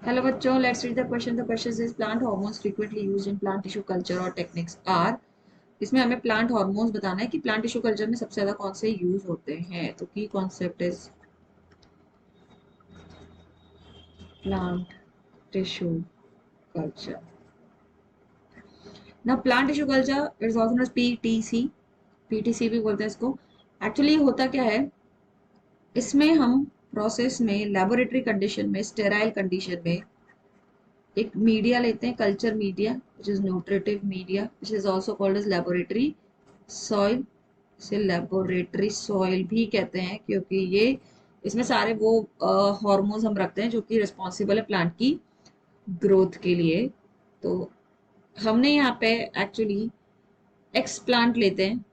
Hello बच्चों, let's read the question. The question is plant hormones frequently used in plant tissue culture or techniques are. इसमें हमें plant hormones बताना है कि plant tissue culture में सबसे ज्यादा कौन से यूज होते हैं. तो की concept is plant tissue culture. ना plant tissue culture is also known as PTC. PTC भी बोलते हैं इसको. एक्चुअली होता क्या है, इसमें हम प्रोसेस में लेबोरेटरी कंडीशन में स्टेराइल कंडीशन में एक मीडिया लेते हैं, culture media which is nutritive media which is also called as laboratory soil. इसे लेबोरेटरी सॉइल भी कहते हैं क्योंकि ये इसमें सारे वो हार्मोन्स हम रखते हैं जो कि रिस्पॉन्सिबल है प्लांट की ग्रोथ के लिए. तो हमने यहाँ पे एक्चुअली एक्स प्लांट लेते हैं,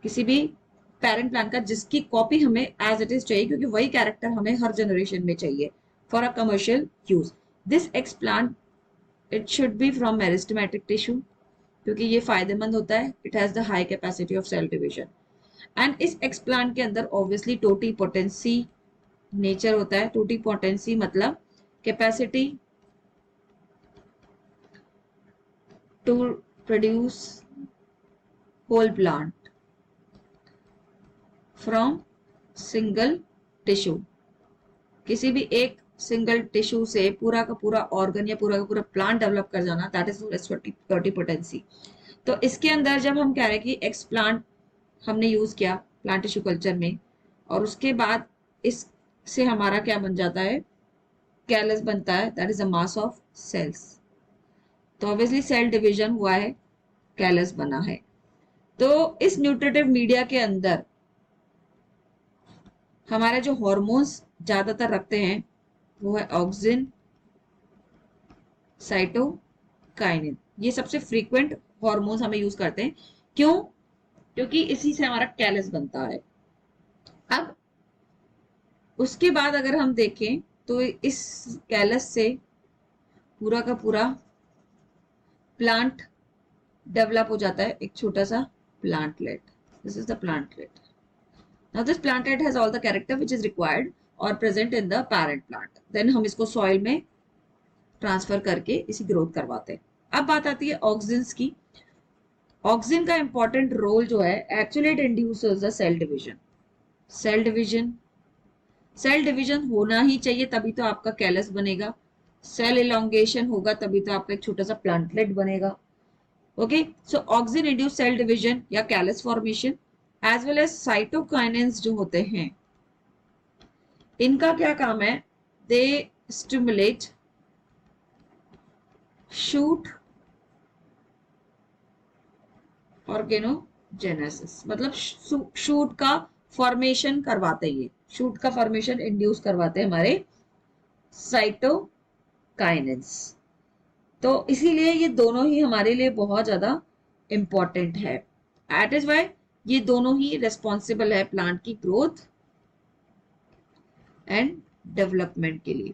किसी भी पेरेंट प्लांट का जिसकी कॉपी हमें एज इट इज चाहिए क्योंकि वही कैरेक्टर हमें हर जनरेशन में चाहिए for a commercial use. This explant it should be from meristematic tissue क्योंकि ये फायदेमंद होता है. It has the high capacity of cell division and इस एक्सप्लांट के अंदर ऑब्वियसली टोटी पोटेंसी नेचर होता है. टोटी पोटेंसी मतलब capacity to produce whole plant from single tissue. किसी भी एक सिंगल टिश्यू से पूरा का पूरा ऑर्गन या पूरा का पूरा प्लांट डेवलप कर जाना, दैट इज टोटी पोटेंसी. तो इसके अंदर जब हम कह रहे हैं कि एक्स प्लांट हमने यूज किया प्लांट टिश्यू कल्चर में और उसके बाद इससे हमारा क्या बन जाता है, कैलस बनता है, that is a mass of cells. तो ऑब्वियसली सेल डिवीजन हुआ है, कैलस बना है. तो इस न्यूट्रिटिव मीडिया के अंदर हमारे जो हॉर्मोन्स ज्यादातर रखते हैं वो है ऑक्सिन, साइटोकाइनिन. ये सबसे फ्रीक्वेंट हॉर्मोन्स हमें यूज करते हैं. क्यों? क्योंकि इसी से हमारा कैलस बनता है. अब उसके बाद अगर हम देखें तो इस कैलस से पूरा का पूरा प्लांट डेवलप हो जाता है, एक छोटा सा plantlet. This is the plantlet. Now this plantlet has all the character which is required और present in the parent plant. Then हम इसको सॉइल में ट्रांसफर करके इसी ग्रोथ करवाते हैं. अब बात आती है ऑक्सिन्स की. ऑक्सिन का इंपॉर्टेंट रोल जो है, actually it induces the cell division. Cell division cell division होना ही चाहिए तभी तो आपका कैलस बनेगा. सेल इलोंगेशन होगा तभी तो आपका एक छोटा सा प्लांटलेट बनेगा. Okay, so auxin induce cell division या callus formation as well as cytokinins जो होते हैं. इनका क्या काम है, दे स्टिमुलेट शूट ऑर्गेनोजेनेसिस. मतलब शूट का फॉर्मेशन करवाते हैं, ये शूट का फॉर्मेशन इंड्यूस करवाते हैं हमारे साइटोकाइनेंस. तो इसीलिए ये दोनों ही हमारे लिए बहुत ज्यादा इंपॉर्टेंट है. एट इज वाई ये दोनों ही रेस्पॉन्सिबल है प्लांट की ग्रोथ एंड डेवलपमेंट के लिए.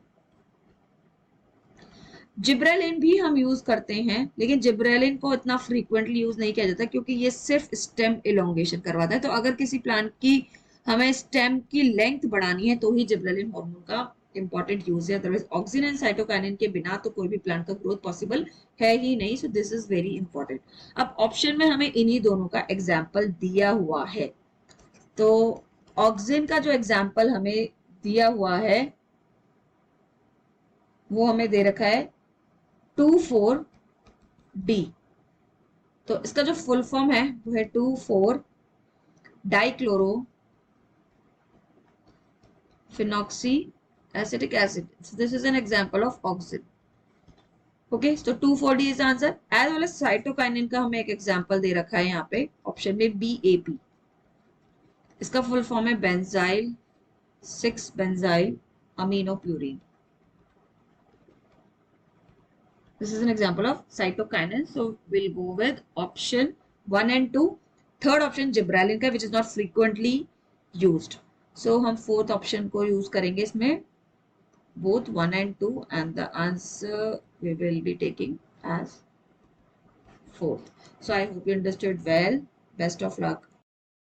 जिब्रेलिन भी हम यूज करते हैं लेकिन जिब्रेलिन को इतना फ्रीक्वेंटली यूज नहीं किया जाता क्योंकि ये सिर्फ स्टेम इलोंगेशन करवाता है. तो अगर किसी प्लांट की हमें स्टेम की लेंथ बढ़ानी है तो ही जिब्रेलिन हार्मोन का इंपॉर्टेंट यूज है. अदरवाइज ऑक्सिन एंड साइटोकाइनिन के बिना तो कोई भी प्लांट का ग्रोथ पॉसिबल है ही नहीं. So this is very important. अब ऑप्शन में हमें इन्हीं दोनों का एग्जाम्पल दिया हुआ है. तो ऑक्सिन का जो एग्जाम्पल हमें दिया हुआ है वो हमें दे रखा है 2,4-D. तो इसका जो फुल फॉर्म है वो है 2,4 dichloro phenoxy acetic acid. This is an example of auxin. Okay, तो 2,4-D is answer. As well as cytokinin का हमें एक एग्जांपल दे रखा है यहाँ पे ऑप्शन में BAP. इसका फुल फॉर्म है benzyl 6 benzyl aminopurine. This is an example of cytokinin. So we'll go with option 1 and 2. Third option gibberellin का which is not frequently used. So हम fourth option को use करेंगे इसमें, both 1 and 2, and the answer we will be taking as fourth. So I hope you understood well. Best of luck.